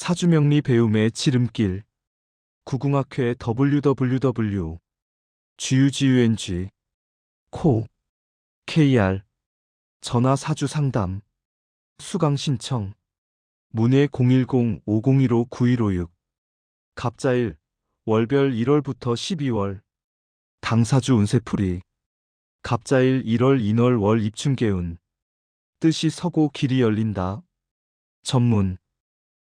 사주명리 배움의 지름길. 구궁학회 www GUGUNG 코 KR 전화 사주 상담 수강 신청 문의 010-5015-9156 갑자일 월별 1월부터 12월 당사주 운세풀이 갑자일 1월 인월 월 입춘계운 뜻이 서고 길이 열린다. 전문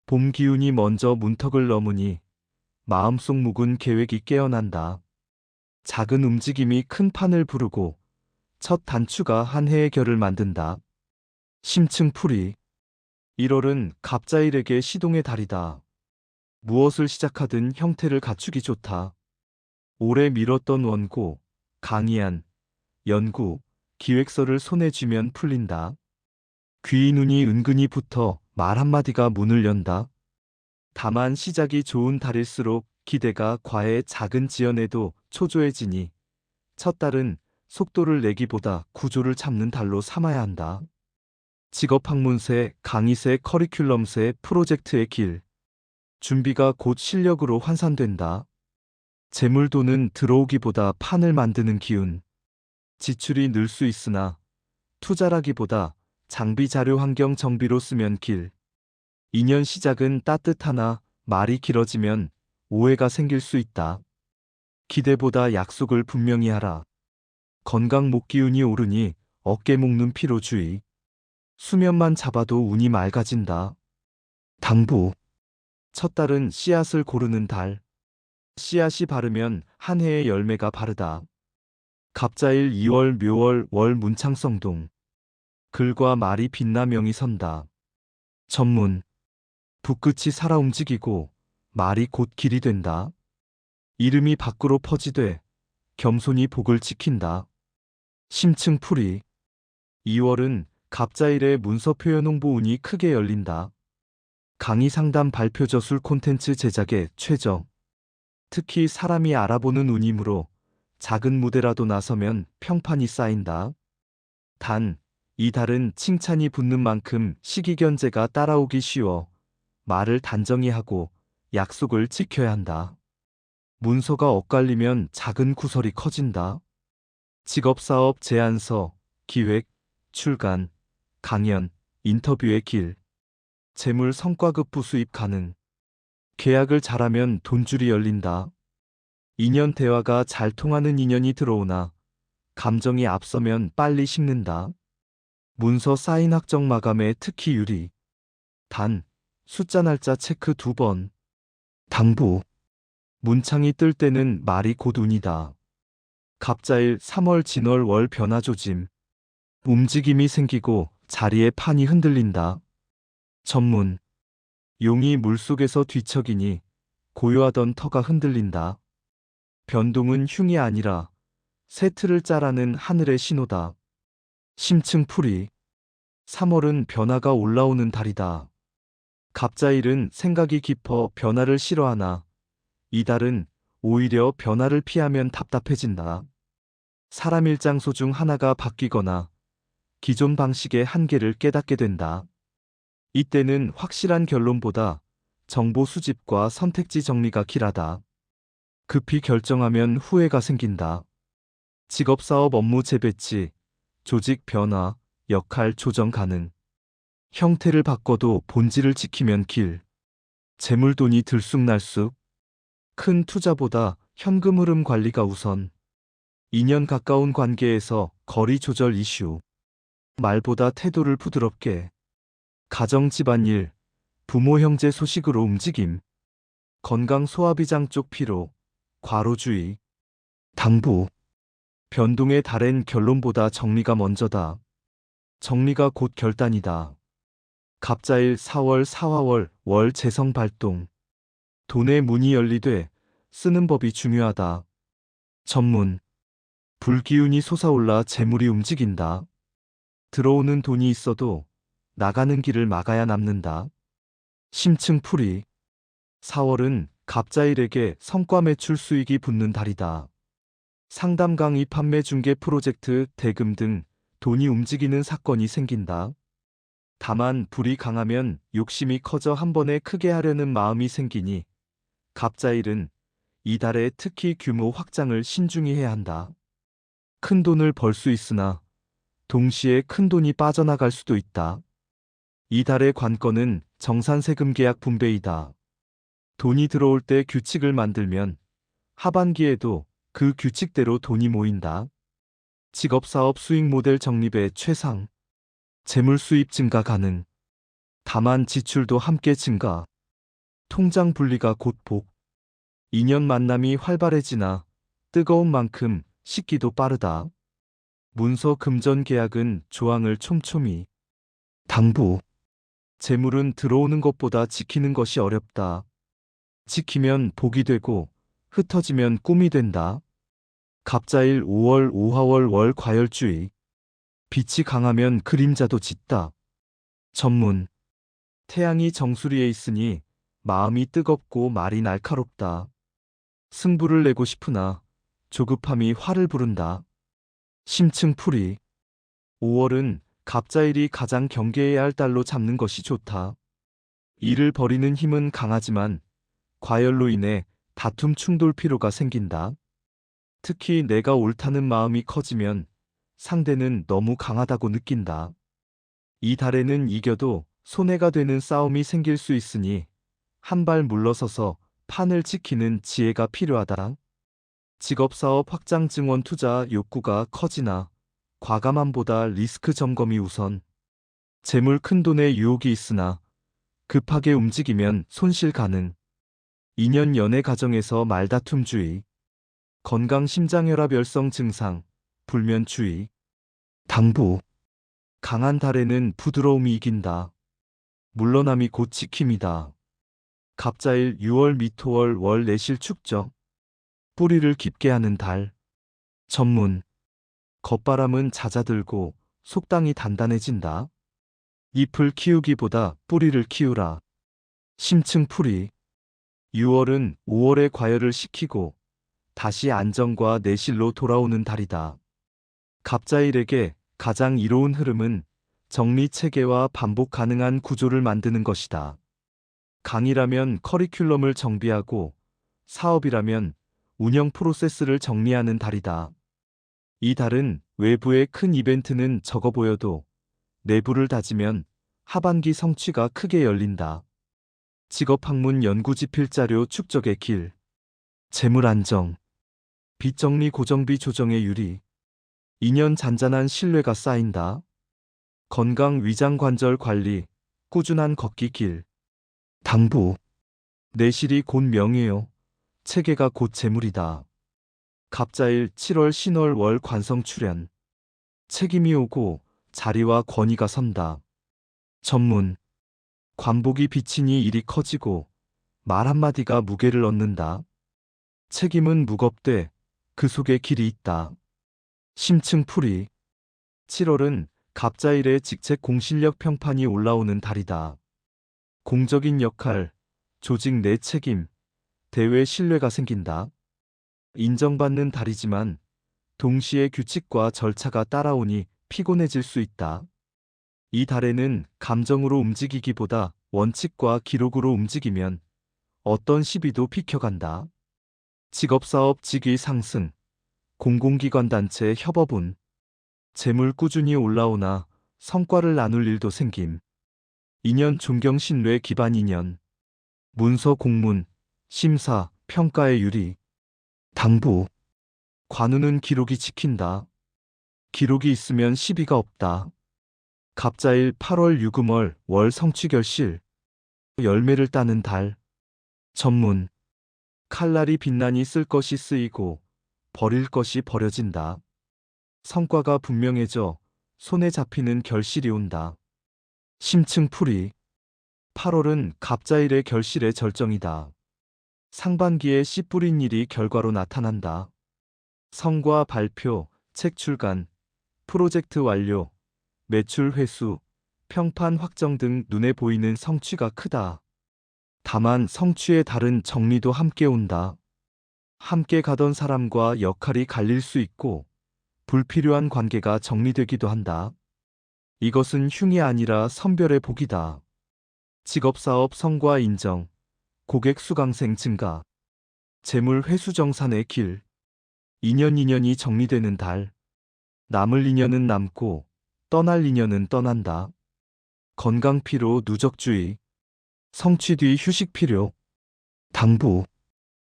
봄 기운이 먼저 문턱을 넘으니 마음속 묵은 계획이 깨어난다. 작은 움직임이 큰 판을 부르고 첫 단추가 한 해의 결을 만든다. 심층풀이 1월은 갑자일에게 시동의 달이다. 무엇을 시작하든 형태를 갖추기 좋다. 오래 미뤘던 원고, 강의안, 연구, 기획서를 손에 쥐면 풀린다. 귀 눈이 은근히 붙어 말 한마디가 문을 연다. 다만 시작이 좋은 달일수록 기대가 과해 작은 지연에도 초조해지니 첫 달은 속도를 내기보다 구조를 잡는 달로 삼아야 한다. 직업학문세, 강의세, 커리큘럼세, 프로젝트의 길. 준비가 곧 실력으로 환산된다. 재물돈은 들어오기보다 판을 만드는 기운. 지출이 늘 수 있으나 투자라기보다 장비 자료 환경 정비로 쓰면 길. 인연 시작은 따뜻하나 말이 길어지면 오해가 생길 수 있다. 기대보다 약속을 분명히 하라. 건강 목 기운이 오르니 어깨 묶는 피로 주의. 수면만 잡아도 운이 맑아진다. 당부 첫 달은 씨앗을 고르는 달. 씨앗이 바르면 한 해의 열매가 바르다. 갑자일 2월 묘월 월 문창성동 글과 말이 빛나 명이 선다. 전문 붓끝이 살아 움직이고 말이 곧 길이 된다. 이름이 밖으로 퍼지되 겸손히 복을 지킨다. 심층풀이 2월은 갑자일에 문서 표현 홍보 운이 크게 열린다. 강의 상담 발표 저술 콘텐츠 제작에 최적. 특히 사람이 알아보는 운이므로 작은 무대라도 나서면 평판이 쌓인다. 단, 이 달은 칭찬이 붙는 만큼 시기견제가 따라오기 쉬워 말을 단정히 하고 약속을 지켜야 한다. 문서가 엇갈리면 작은 구설이 커진다. 직업사업 제안서, 기획, 출간, 강연, 인터뷰의 길. 재물 성과급부 수입 가능. 계약을 잘하면 돈줄이 열린다. 인연 대화가 잘 통하는 인연이 들어오나 감정이 앞서면 빨리 식는다. 문서 사인 확정 마감에 특히 유리. 단, 숫자 날짜 체크 2번. 당부 문창이 뜰 때는 말이 곧 운이다. 갑자일 3월 진월 월 변화 조짐. 움직임이 생기고 자리에 판이 흔들린다. 전문 용이 물속에서 뒤척이니 고요하던 터가 흔들린다. 변동은 흉이 아니라 새 틀을 짜라는 하늘의 신호다. 심층풀이 3월은 변화가 올라오는 달이다. 갑자일은 생각이 깊어 변화를 싫어하나 이 달은 오히려 변화를 피하면 답답해진다. 사람 일장소 중 하나가 바뀌거나 기존 방식의 한계를 깨닫게 된다. 이때는 확실한 결론보다 정보 수집과 선택지 정리가 길하다. 급히 결정하면 후회가 생긴다. 직업사업 업무 재배치, 조직 변화, 역할 조정 가능. 형태를 바꿔도 본질을 지키면 길. 재물돈이 들쑥날쑥. 큰 투자보다 현금 흐름 관리가 우선. 2년 가까운 관계에서 거리 조절 이슈. 말보다 태도를 부드럽게. 가정 집안일, 부모 형제 소식으로 움직임. 건강 소화비장 쪽 피로, 과로주의. 당부 변동의 달엔 결론보다 정리가 먼저다. 정리가 곧 결단이다. 갑자일 4월 사화월 월 재성 발동. 돈의 문이 열리되 쓰는 법이 중요하다. 전문 불기운이 솟아올라 재물이 움직인다. 들어오는 돈이 있어도 나가는 길을 막아야 남는다. 심층풀이 4월은 갑자일에게 성과 매출 수익이 붙는 달이다. 상담 강의 판매 중개 프로젝트 대금 등 돈이 움직이는 사건이 생긴다. 다만 불이 강하면 욕심이 커져 한 번에 크게 하려는 마음이 생기니 갑자일은 이달에 특히 규모 확장을 신중히 해야 한다. 큰 돈을 벌 수 있으나 동시에 큰 돈이 빠져나갈 수도 있다. 이달의 관건은 정산세금 계약 분배이다. 돈이 들어올 때 규칙을 만들면 하반기에도 그 규칙대로 돈이 모인다. 직업사업 수익 모델 적립의 최상. 재물 수입 증가 가능. 다만 지출도 함께 증가. 통장 분리가 곧 복. 인연 만남이 활발해지나 뜨거운 만큼 식기도 빠르다. 문서 금전 계약은 조항을 촘촘히. 당부. 재물은 들어오는 것보다 지키는 것이 어렵다. 지키면 복이 되고 흩어지면 꿈이 된다. 갑자일 5월 오화월 월 과열주의. 빛이 강하면 그림자도 짙다. 전문. 태양이 정수리에 있으니 마음이 뜨겁고 말이 날카롭다. 승부를 내고 싶으나 조급함이 화를 부른다. 심층풀이. 5월은 갑자일이 가장 경계해야 할 달로 잡는 것이 좋다. 일을 벌이는 힘은 강하지만 과열로 인해 다툼 충돌 피로가 생긴다. 특히 내가 옳다는 마음이 커지면 상대는 너무 강하다고 느낀다. 이 달에는 이겨도 손해가 되는 싸움이 생길 수 있으니 한 발 물러서서 판을 지키는 지혜가 필요하다. 직업사업 확장 증원 투자 욕구가 커지나 과감함보다 리스크 점검이 우선. 재물 큰돈의 유혹이 있으나 급하게 움직이면 손실 가능. 인연 연애 가정에서 말다툼 주의. 건강 심장혈압열성 증상, 불면 주의. 당부. 강한 달에는 부드러움이 이긴다. 물러남이 곧 지킴이다. 갑자일 6월 미토월 월 내실 축적. 뿌리를 깊게 하는 달. 전문. 겉바람은 잦아들고 속당이 단단해진다. 잎을 키우기보다 뿌리를 키우라. 심층풀이. 6월은 5월의 과열을 식히고 다시 안정과 내실로 돌아오는 달이다. 갑자일에게 가장 이로운 흐름은 정리 체계와 반복 가능한 구조를 만드는 것이다. 강의라면 커리큘럼을 정비하고 사업이라면 운영 프로세스를 정리하는 달이다. 이 달은 외부의 큰 이벤트는 적어 보여도 내부를 다지면 하반기 성취가 크게 열린다. 직업학문 연구지필자료 축적의 길. 재물 안정. 빚 정리 고정비 조정의 유리. 인연 잔잔한 신뢰가 쌓인다. 건강 위장 관절 관리, 꾸준한 걷기 길. 당부. 내실이 곧 명예요. 체계가 곧 재물이다. 갑자일 7월 신월 월 관성 출현. 책임이 오고 자리와 권위가 선다. 전문. 관복이 비치니 일이 커지고 말 한마디가 무게를 얻는다. 책임은 무겁되 그 속에 길이 있다. 심층풀이. 7월은 갑자일의 직책 공실력 평판이 올라오는 달이다. 공적인 역할, 조직 내 책임, 대외 신뢰가 생긴다. 인정받는 달이지만 동시에 규칙과 절차가 따라오니 피곤해질 수 있다. 이 달에는 감정으로 움직이기보다 원칙과 기록으로 움직이면 어떤 시비도 비켜간다. 직업사업 직위 상승, 공공기관 단체 협업운, 재물 꾸준히 올라오나 성과를 나눌 일도 생김. 인연 존경 신뢰 기반 인연. 문서 공문, 심사, 평가의 유리. 당부. 관우는 기록이 지킨다. 기록이 있으면 시비가 없다. 갑자일 8월 유금월 월 성취결실. 열매를 따는 달. 전문. 칼날이 빛나니 쓸 것이 쓰이고 버릴 것이 버려진다. 성과가 분명해져 손에 잡히는 결실이 온다. 심층풀이. 8월은 갑자일의 결실의 절정이다. 상반기에 씨 뿌린 일이 결과로 나타난다. 성과 발표, 책 출간, 프로젝트 완료, 매출 회수, 평판 확정 등 눈에 보이는 성취가 크다. 다만 성취의 달은 정리도 함께 온다. 함께 가던 사람과 역할이 갈릴 수 있고 불필요한 관계가 정리되기도 한다. 이것은 흉이 아니라 선별의 복이다. 직업사업 성과 인정, 고객 수강생 증가, 재물 회수 정산의 길, 인연이 정리되는 달, 남을 인연은 남고 떠날 인연은 떠난다. 건강 피로 누적주의, 성취 뒤 휴식 필요, 당부,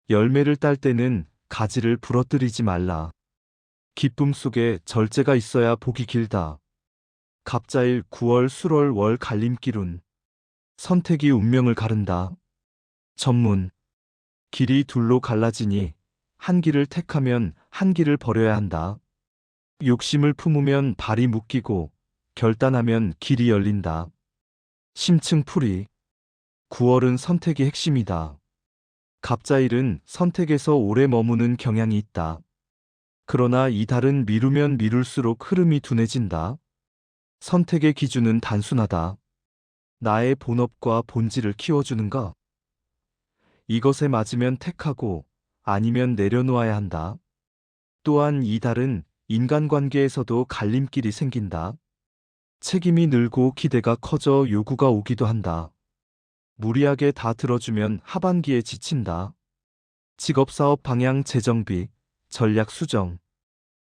열매를 딸 때는 가지를 부러뜨리지 말라. 기쁨 속에 절제가 있어야 복이 길다. 갑자일 9월 술월 월 갈림길운, 선택이 운명을 가른다. 전문, 길이 둘로 갈라지니 한 길을 택하면 한 길을 버려야 한다. 욕심을 품으면 발이 묶이고 결단하면 길이 열린다. 심층풀이, 9월은 선택이 핵심이다. 갑자일은 선택에서 오래 머무는 경향이 있다. 그러나 이 달은 미루면 미룰수록 흐름이 둔해진다. 선택의 기준은 단순하다. 나의 본업과 본질을 키워주는가? 이것에 맞으면 택하고 아니면 내려놓아야 한다. 또한 이 달은 인간관계에서도 갈림길이 생긴다. 책임이 늘고 기대가 커져 요구가 오기도 한다. 무리하게 다 들어주면 하반기에 지친다. 직업사업 방향 재정비, 전략 수정,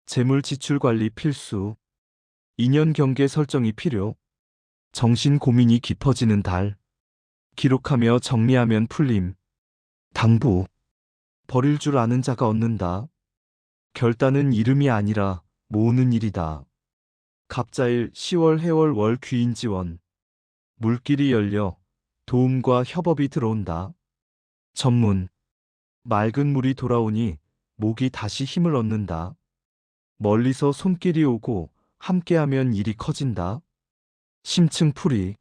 재물 지출 관리 필수, 인연 경계 설정이 필요, 정신 고민이 깊어지는 달, 기록하며 정리하면 풀림, 당부, 버릴 줄 아는 자가 얻는다. 결단은 이름이 아니라 모으는 일이다. 갑자일 10월 해월 월 귀인지원, 물길이 열려 도움과 협업이 들어온다. 전문, 맑은 물이 돌아오니 목이 다시 힘을 얻는다. 멀리서 손길이 오고 함께하면 일이 커진다. 심층풀이,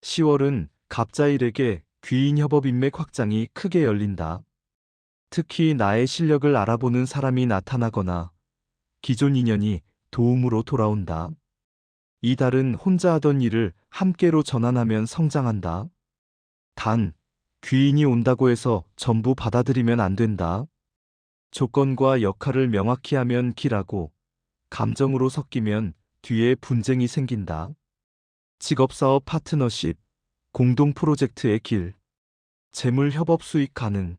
10월은 갑자일에게 귀인 협업 인맥 확장이 크게 열린다. 특히 나의 실력을 알아보는 사람이 나타나거나 기존 인연이 도움으로 돌아온다. 이 달은 혼자 하던 일을 함께로 전환하면 성장한다. 단, 귀인이 온다고 해서 전부 받아들이면 안 된다. 조건과 역할을 명확히 하면 길하고 감정으로 섞이면 뒤에 분쟁이 생긴다. 직업사업 파트너십, 공동 프로젝트의 길, 재물 협업 수익 가능,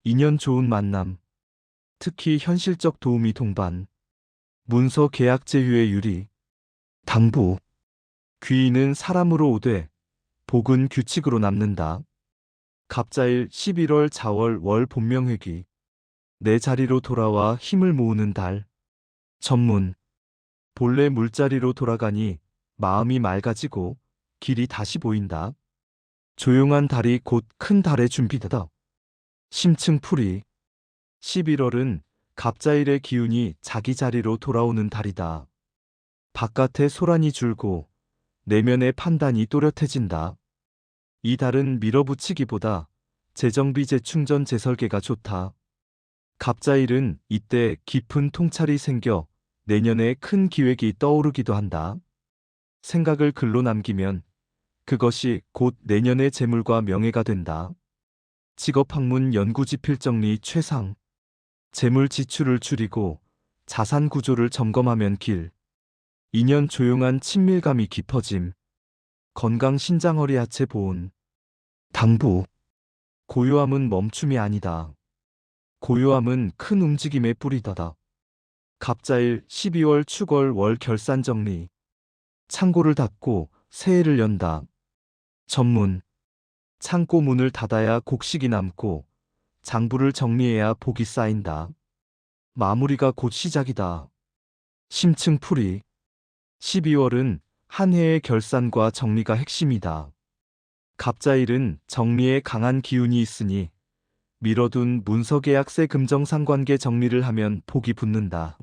인연 좋은 만남, 특히 현실적 도움이 동반, 문서 계약 제휴의 유리, 당부, 귀인은 사람으로 오되 복은 규칙으로 남는다. 갑자일 11월 자월 월 본명회귀, 내 자리로 돌아와 힘을 모으는 달, 전문, 본래 물자리로 돌아가니 마음이 맑아지고 길이 다시 보인다. 조용한 달이 곧 큰 달의 준비다. 심층풀이, 11월은 갑자일의 기운이 자기 자리로 돌아오는 달이다. 바깥에 소란이 줄고 내면의 판단이 또렷해진다. 이 달은 밀어붙이기보다 재정비 재충전 재설계가 좋다. 갑자일은 이때 깊은 통찰이 생겨 내년에 큰 기획이 떠오르기도 한다. 생각을 글로 남기면 그것이 곧 내년의 재물과 명예가 된다. 직업학문 연구지필 정리 최상, 재물 지출을 줄이고 자산 구조를 점검하면 길, 인연 조용한 친밀감이 깊어짐, 건강 신장 허리 하체 보온, 당부, 고요함은 멈춤이 아니다. 고요함은 큰 움직임의 뿌리다다. 갑자일 12월 축월 월 결산 정리, 창고를 닫고 새해를 연다. 전문, 창고 문을 닫아야 곡식이 남고 장부를 정리해야 복이 쌓인다. 마무리가 곧 시작이다. 심층풀이, 12월은 한 해의 결산과 정리가 핵심이다. 갑자일은 정리에 강한 기운이 있으니 미뤄둔 문서계약세 금정상관계 정리를 하면 복이 붙는다.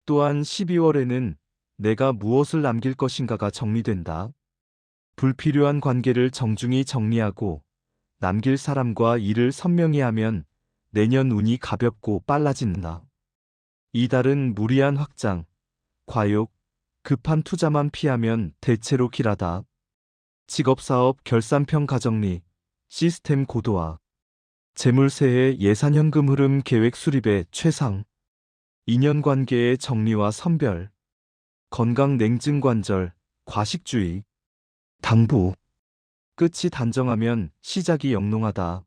또한 12월에는 내가 무엇을 남길 것인가가 정리된다. 불필요한 관계를 정중히 정리하고 남길 사람과 일을 선명히 하면 내년 운이 가볍고 빨라진다. 이 달은 무리한 확장, 과욕, 급한 투자만 피하면 대체로 길하다. 직업사업 결산평 가정리, 시스템 고도화, 재물세해 예산현금 흐름 계획 수립의 최상, 인연관계의 정리와 선별, 건강 냉증 관절, 과식주의, 당부. 끝이 단정하면 시작이 영롱하다.